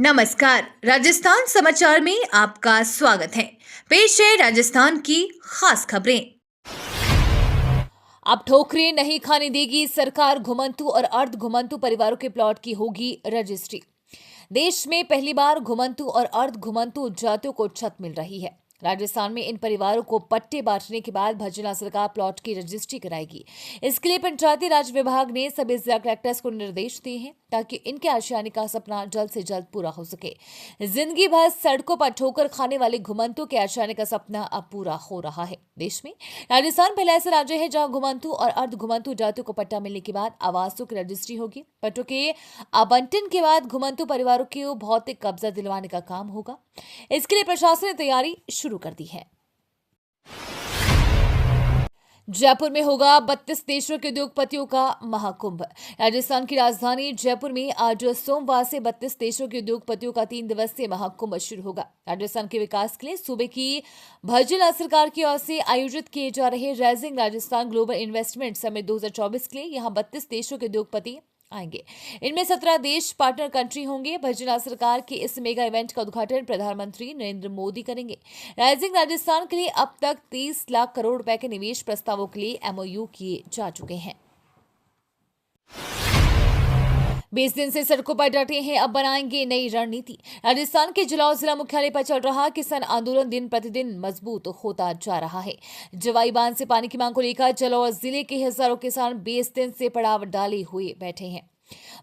नमस्कार, राजस्थान समाचार में आपका स्वागत है। पेश है राजस्थान की खास खबरें। अब ठोकरें नहीं खाने देगी सरकार, घुमंतु और अर्ध घुमंतु परिवारों के प्लॉट की होगी रजिस्ट्री। देश में पहली बार घुमंतु और अर्ध घुमंतु जातियों को छत मिल रही है। राजस्थान में इन परिवारों को पट्टे बांटने के बाद भजना सरकार प्लॉट की रजिस्ट्री कराएगी। इसके लिए पंचायती राज विभाग ने सभी जिला कलेक्टर्स को निर्देश दिए हैं ताकि इनके आशियाने का सपना जल्द से जल्द पूरा हो सके। जिंदगी भर सड़कों पर ठोकर खाने वाले घुमंतु के आशियाने का सपना अब पूरा हो रहा है। देश में राजस्थान पहला ऐसा राज्य है जहां घुमंतु और अर्ध घुमंतु जातियों को पट्टा मिलने के बाद आवासों की रजिस्ट्री होगी। पट्टों के आवंटन के बाद घुमंतु परिवारों को भौतिक कब्जा दिलवाने का काम होगा। इसके लिए प्रशासन ने तैयारी शुरू कर दी है। जयपुर में होगा 32 देशों के उद्योगपतियों का महाकुंभ। राजस्थान की राजधानी जयपुर में आज सोमवार से 32 देशों के उद्योगपतियों का 3 दिवसीय महाकुंभ शुरू होगा। राजस्थान के विकास के लिए सूबे की भजला सरकार की ओर से आयोजित किए जा रहे rising Rajasthan global investment summit 2024 के लिए यहां 32 देशों के उद्योगपति आएंगे। इनमें 17 देश पार्टनर कंट्री होंगे। भजना सरकार के इस मेगा इवेंट का उद्घाटन प्रधानमंत्री नरेंद्र मोदी करेंगे। राइजिंग राजस्थान के लिए अब तक 30 लाख करोड़ रुपए के निवेश प्रस्तावों के लिए एमओयू किए जा चुके हैं। 20 दिन से सड़कों पर डटे हैं, अब बनाएंगे नई रणनीति। राजस्थान के जलौर जिला मुख्यालय पर चल रहा किसान आंदोलन दिन प्रतिदिन मजबूत होता जा रहा है। जवाई बांध से पानी की मांग को लेकर जलौर जिले के हजारों किसान 20 दिन से पड़ाव डाले हुए बैठे हैं।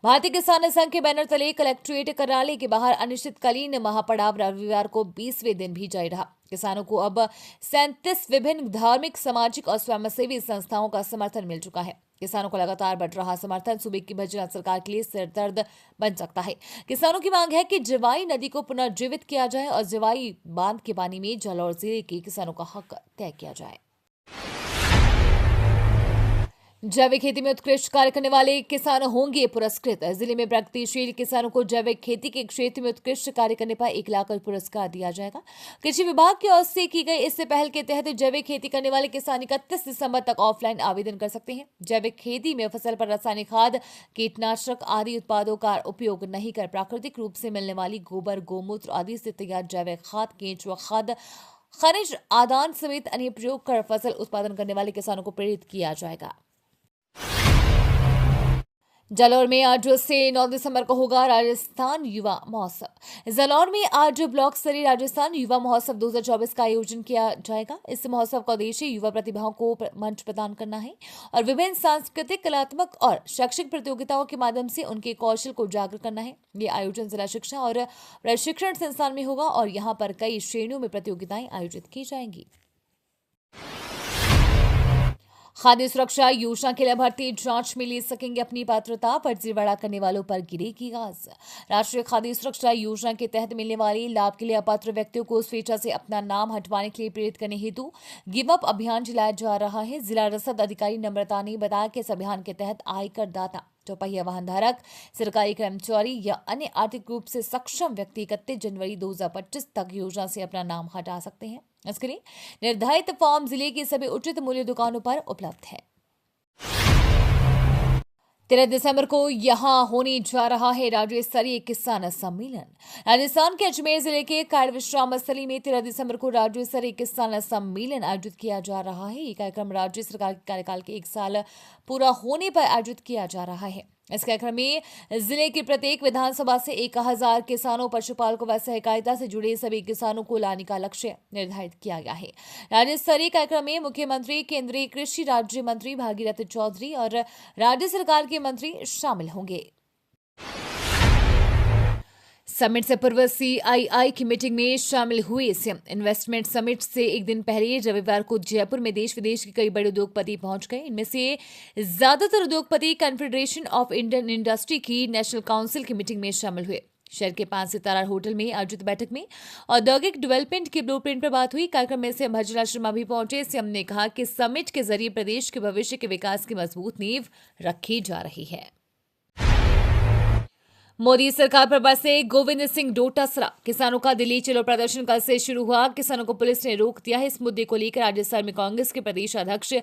भारतीय किसान संघ के बैनर तले कलेक्ट्रेट कार्यालय के बाहर अनिश्चितकालीन महापड़ाव रविवार को 20वें दिन भी जारी रहा। किसानों को अब 37 विभिन्न धार्मिक, सामाजिक और स्वयंसेवी संस्थाओं का समर्थन मिल चुका है। किसानों को लगातार बढ़ रहा समर्थन सूबे की भजना सरकार के लिए सिरदर्द बन सकता है। किसानों की मांग है कि जवाई नदी को पुनर्जीवित किया जाए और जवाई बांध के पानी में जलौर जिले के किसानों का हक तय किया जाए। जैविक खेती में उत्कृष्ट कार्य करने वाले किसान होंगे पुरस्कृत। जिले में प्रगतिशील किसानों को जैविक खेती के क्षेत्र में उत्कृष्ट कार्य करने पर 1 लाख पुरस्कार दिया जाएगा। कृषि विभाग की ओर से की गई इस पहल के तहत जैविक खेती करने वाले किसान 31 दिसंबर तक ऑफलाइन आवेदन कर सकते हैं। जैविक खेती में फसल पर रासायनिक खाद, कीटनाशक आदि उत्पादों का उपयोग नहीं कर प्राकृतिक रूप से मिलने वाली गोबर, गोमूत्र आदि से तैयार जैविक खाद, केंचुआ खाद, खनिज आदान समेत अन्य प्रयोग कर फसल उत्पादन करने वाले किसानों को प्रेरित किया जाएगा। जालौर में आज से 9 दिसंबर को होगा राजस्थान युवा महोत्सव। जालौर में आज ब्लॉक स्तरीय राजस्थान युवा महोत्सव 2024 का आयोजन किया जाएगा। इस महोत्सव का उद्देश्य युवा प्रतिभाओं को मंच प्रदान करना है और विभिन्न सांस्कृतिक, कलात्मक और शैक्षिक प्रतियोगिताओं के माध्यम से उनके कौशल को उजागर करना है। ये आयोजन जिला शिक्षा और प्रशिक्षण संस्थान में होगा और यहाँ पर कई श्रेणियों में प्रतियोगिताएं आयोजित की जाएंगी। खाद्य सुरक्षा योजना के लाभार्थी जांच में ले सकेंगे अपनी पात्रता, फर्जीवाड़ा करने वालों पर गिरेगी गाज। राष्ट्रीय खाद्य सुरक्षा योजना के तहत मिलने वाले लाभ के लिए अपात्र व्यक्तियों को स्वेच्छा से अपना नाम हटवाने के लिए प्रेरित करने हेतु गिव अप अभियान चलाया जा रहा है। जिला रसद अधिकारी नम्रता ने बताया कि इस अभियान के तहत आयकर दाता, चौपहिया वाहन धारक, सरकारी कर्मचारी या अन्य आर्थिक रूप से सक्षम व्यक्ति 31 जनवरी 2025 तक योजना से अपना नाम हटा सकते हैं। इसके लिए निर्धारित फॉर्म जिले की सभी उचित मूल्य दुकानों पर उपलब्ध है। 13 दिसंबर को यहां होने जा रहा है राज्य स्तरीय किसान सम्मेलन। राजस्थान के अजमेर जिले के कायड़ विश्राम स्थली में 13 दिसंबर को राज्य स्तरीय किसान सम्मेलन आयोजित किया जा रहा है। ये कार्यक्रम राज्य सरकार के कार्यकाल के 1 साल पूरा होने पर आयोजित किया जा रहा है। इस कार्यक्रम में जिले की प्रत्येक विधानसभा से 1000 किसानों, पशुपालकों व सहकारिता से जुड़े सभी किसानों को लाने का लक्ष्य निर्धारित किया गया है। राज्य स्तरीय कार्यक्रम में मुख्यमंत्री, केंद्रीय कृषि राज्य मंत्री भागीरथ चौधरी और राज्य सरकार के मंत्री शामिल होंगे। समिट से पूर्व सीआईआई की मीटिंग में शामिल हुए सीएम। इन्वेस्टमेंट समिट से एक दिन पहले रविवार को जयपुर में देश विदेश के कई बड़े उद्योगपति पहुंच गए। इनमें से ज्यादातर उद्योगपति कॉन्फेडरेशन ऑफ इंडियन इंडस्ट्री की नेशनल काउंसिल की मीटिंग में शामिल हुए। शहर के 5 सितारा होटल में आयोजित बैठक में औद्योगिक डेवलपमेंट के ब्लूप्रिंट पर बात हुई। कार्यक्रम में सीएम भजला शर्मा भी पहुंचे। सीएम ने कहा कि समिट के जरिए प्रदेश के भविष्य के विकास की मजबूत नींव रखी जा रही है। मोदी सरकार पर बरसे गोविंद सिंह डोटासरा। किसानों का दिल्ली चलो प्रदर्शन कल से शुरू हुआ। किसानों को पुलिस ने रोक दिया है। इस मुद्दे को लेकर राजस्थान में कांग्रेस के प्रदेश अध्यक्ष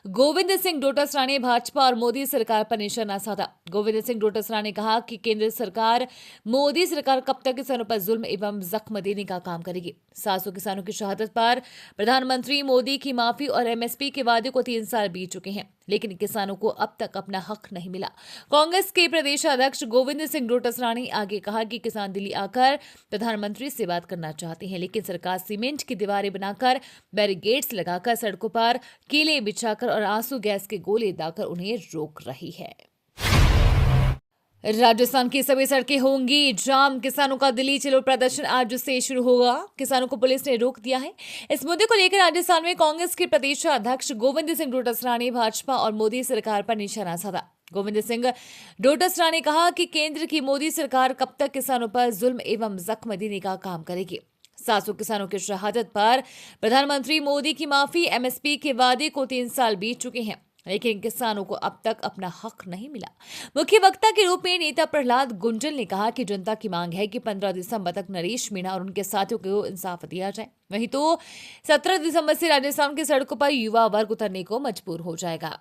गोविंद सिंह डोटासरा ने भाजपा और मोदी सरकार पर निशाना साधा। गोविंद सिंह डोटासरा ने कहा कि केंद्र सरकार, मोदी सरकार कब तक किसानों पर जुल्म एवं जख्म देने का काम करेगी। 700 किसानों की शहादत पर प्रधानमंत्री मोदी की माफी और एमएसपी के वादे को 3 साल बीत चुके हैं, लेकिन किसानों को अब तक अपना हक नहीं मिला। कांग्रेस के प्रदेश अध्यक्ष गोविंद सिंह डोटासरा ने आगे कहा कि किसान दिल्ली आकर प्रधानमंत्री से बात करना चाहते हैं, लेकिन सरकार सीमेंट की दीवारें बनाकर, बैरिकेड्स लगाकर, सड़कों पर कीले बिछाकर और आंसू गैस के गोले दाकर उन्हें रोक रही है। राजस्थान की सभी सड़कें होंगी जाम। किसानों का दिल्ली चलो प्रदर्शन आज से शुरू होगा। किसानों को पुलिस ने रोक दिया है। इस मुद्दे को लेकर राजस्थान में कांग्रेस के प्रदेश अध्यक्ष गोविंद सिंह डोटासरा ने भाजपा और मोदी सरकार पर निशाना साधा। गोविंद सिंह डोटासरा ने कहा कि केंद्र की मोदी सरकार कब तक किसानों पर जुल्म एवं जख्म देने का काम करेगी। 700 किसानों की शहादत पर प्रधानमंत्री मोदी की माफी, एमएसपी के वादे को 3 साल बीत चुके हैं, लेकिन किसानों को अब तक अपना हक नहीं मिला। मुख्य वक्ता के रूप में नेता प्रहलाद गुंजल ने कहा कि जनता की मांग है कि 15 दिसंबर तक नरेश मीणा और उनके साथियों को इंसाफ दिया जाए। वहीं तो 17 दिसंबर से राजस्थान की सड़कों पर युवा वर्ग उतरने को मजबूर हो जाएगा।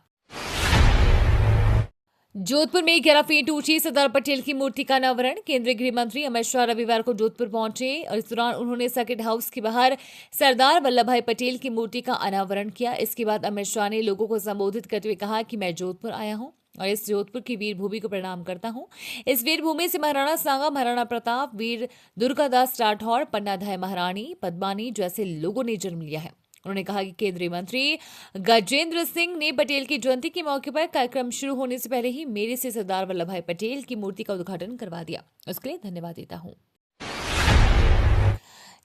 जोधपुर में 11 फीट ऊंची सरदार पटेल की मूर्ति का अनावरण। केंद्रीय गृह मंत्री अमित शाह रविवार को जोधपुर पहुंचे और इस दौरान उन्होंने सर्किट हाउस के बाहर सरदार वल्लभ भाई पटेल की मूर्ति का अनावरण किया। इसके बाद अमित शाह ने लोगों को संबोधित करते हुए कहा कि मैं जोधपुर आया हूं और इस जोधपुर की वीर भूमि को प्रणाम करता हूं। इस वीर भूमि से महाराणा सांगा, महाराणा प्रताप, वीर दुर्गादास राठौर, पन्नाधाय महारानी पद्मानी जैसे लोगों ने जन्म लिया है। उन्होंने कहा कि केंद्रीय मंत्री गजेंद्र सिंह ने पटेल की जयंती के मौके पर कार्यक्रम शुरू होने से पहले ही मेरे से सरदार वल्लभ भाई पटेल की मूर्ति का उद्घाटन करवा दिया। उसके लिए धन्यवाद देता हूं।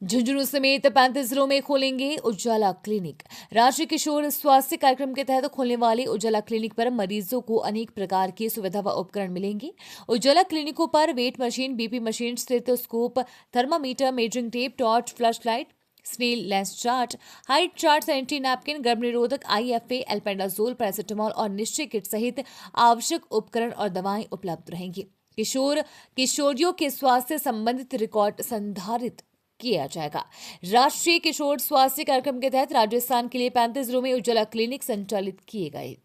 झुंझुनू समेत 35 जिलों में खोलेंगे उजाला क्लिनिक। राष्ट्रीय किशोर स्वास्थ्य कार्यक्रम के तहत खोलने वाले उजाला क्लिनिक पर मरीजों को अनेक प्रकार की सुविधा व उपकरण मिलेंगे। उजाला क्लिनिकों पर weight machine, BP machine, stethoscope, thermometer, measuring tape, torch, flash light, Snellen chart, height chart, sanitary napkin, गर्भ निरोधक, आईएफए, एल्पेंडाजोल, पैरासिटामोल और निश्चय किट सहित आवश्यक उपकरण और दवाएं उपलब्ध रहेंगी। किशोरियों के स्वास्थ्य संबंधित रिकॉर्ड संधारित किया जाएगा। राष्ट्रीय किशोर स्वास्थ्य कार्यक्रम के तहत राजस्थान के लिए 35 जिलों में उजाला क्लिनिक संचालित किए गए।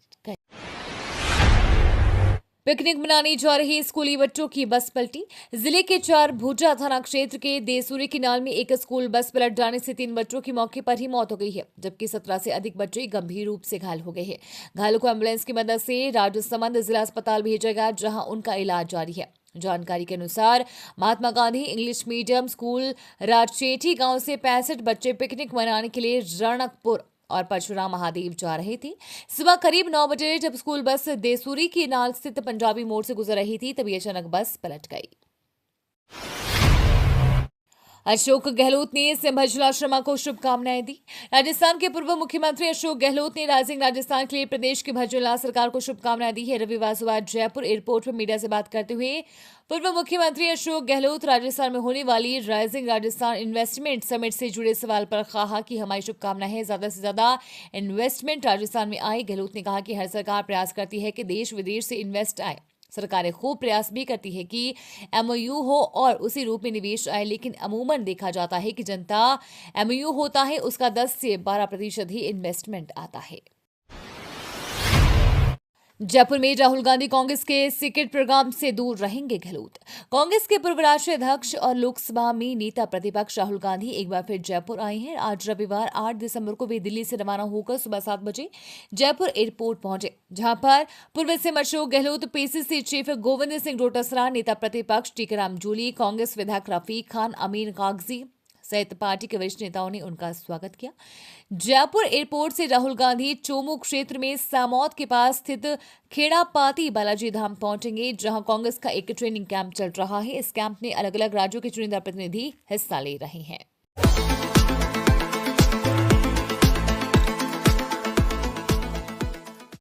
पिकनिक मनाने जा रही स्कूली बच्चों की बस पलटी। जिले के 4 भूजा थाना क्षेत्र के देसूरी किनाल में एक स्कूल बस पलट जाने से 3 बच्चों की मौके पर ही मौत हो गई है, जबकि 17 से अधिक बच्चे गंभीर रूप से घायल हो गए हैं। घायलों को एम्बुलेंस की मदद से राजसमंद जिला अस्पताल भेजा गया, जहां उनका इलाज जारी है। जानकारी के अनुसार Mahatma Gandhi English medium school राजचेठी गांव से 65 बच्चे पिकनिक मनाने के लिए रणकपुर और परशुराम महादेव जा रहे थे। सुबह करीब 9 बजे जब स्कूल बस देसूरी की नाल स्थित पंजाबी मोड़ से गुजर रही थी, तभी अचानक बस पलट गई। अशोक गहलोत ने सिंहभजला शर्मा को शुभकामनाएं दी। राजस्थान के पूर्व मुख्यमंत्री अशोक गहलोत ने राइजिंग राजस्थान के लिए प्रदेश की भजनलाल सरकार को शुभकामनाएं दी है। रविवार सुबह जयपुर एयरपोर्ट पर मीडिया से बात करते हुए पूर्व मुख्यमंत्री अशोक गहलोत राजस्थान में होने वाली राइजिंग राजस्थान इन्वेस्टमेंट समिट से जुड़े सवाल पर कहा कि हमारी शुभकामनाएं है ज्यादा से ज्यादा इन्वेस्टमेंट राजस्थान में आए। गहलोत ने कहा कि हर सरकार प्रयास करती है कि देश विदेश से इन्वेस्ट आए। सरकारें खूब प्रयास भी करती है कि एमओयू हो और उसी रूप में निवेश आए, लेकिन अमूमन देखा जाता है कि जनता एमओयू होता है उसका 10 से 12% ही इन्वेस्टमेंट आता है। जयपुर में राहुल गांधी कांग्रेस के सीक्रेट प्रोग्राम से दूर रहेंगे। गहलोत कांग्रेस के पूर्व राष्ट्रीय अध्यक्ष और लोकसभा में नेता प्रतिपक्ष राहुल गांधी एक बार फिर जयपुर आए हैं। आज रविवार 8 दिसंबर को वे दिल्ली से रवाना होकर सुबह 7 बजे जयपुर एयरपोर्ट पहुंचे, जहां पर पूर्व CM Ashok Gehlot, PCC chief Govind Singh Dotasra, नेता प्रतिपक्ष टीकाराम जूली, कांग्रेस विधायक रफीक खान, अमीन कागजी सहित पार्टी के वरिष्ठ नेताओं ने उनका स्वागत किया। जयपुर एयरपोर्ट से राहुल गांधी चोमू क्षेत्र में सामौद के पास स्थित खेड़ापाती बालाजी धाम पहुंचेंगे, जहां कांग्रेस का एक ट्रेनिंग कैंप चल रहा है। इस कैंप में अलग अलग राज्यों के चुनिंदा प्रतिनिधि हिस्सा ले रहे हैं।